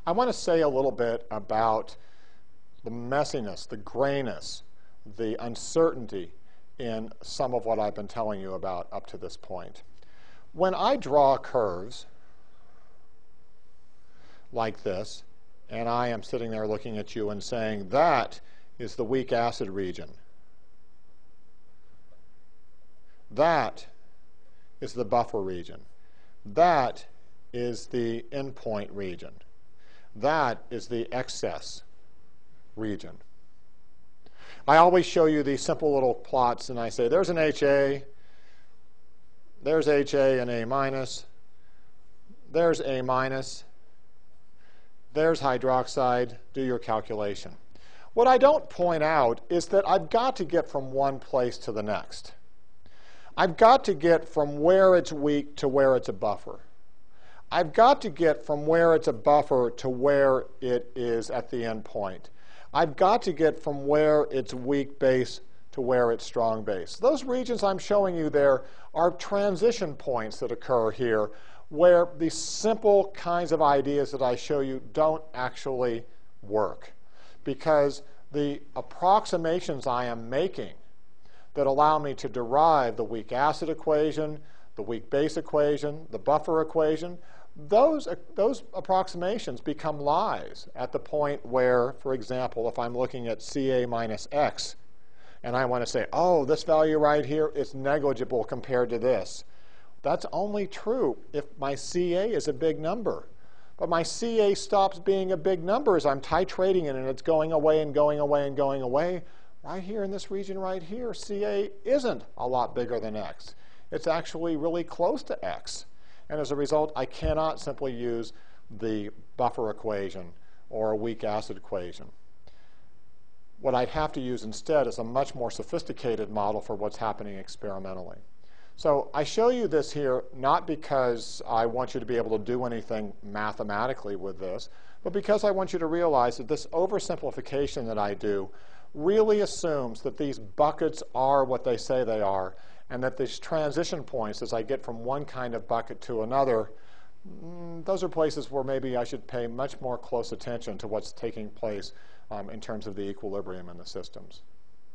I want to say a little bit about the messiness, the grayness, the uncertainty in some of what I've been telling you about up to this point. When I draw curves like this, and I am sitting there looking at you and saying, that is the weak acid region. That is the buffer region. That is the endpoint region. That is the excess region. I always show you these simple little plots, and I say, there's an HA, there's HA and A minus, there's A minus, there's hydroxide, do your calculation. What I don't point out is that I've got to get from one place to the next. I've got to get from where it's weak to where it's a buffer. I've got to get from where it's a buffer to where it is at the end point. I've got to get from where it's weak base to where it's strong base. Those regions I'm showing you there are transition points that occur here where these simple kinds of ideas that I show you don't actually work, because the approximations I am making that allow me to derive the weak acid equation, the weak base equation, the buffer equation, those approximations become lies at the point where, for example, if I'm looking at Ca minus x, and I want to say, oh, this value right here is negligible compared to this. That's only true if my Ca is a big number. But my Ca stops being a big number as I'm titrating it, and it's going away and going away and going away. Right here in this region right here, Ca isn't a lot bigger than x. It's actually really close to x. And as a result, I cannot simply use the buffer equation or a weak acid equation. What I'd have to use instead is a much more sophisticated model for what's happening experimentally. So I show you this here not because I want you to be able to do anything mathematically with this, but because I want you to realize that this oversimplification that I do really assumes that these buckets are what they say they are, and that these transition points, as I get from one kind of bucket to another, those are places where maybe I should pay much more close attention to what's taking place in terms of the equilibrium in the systems.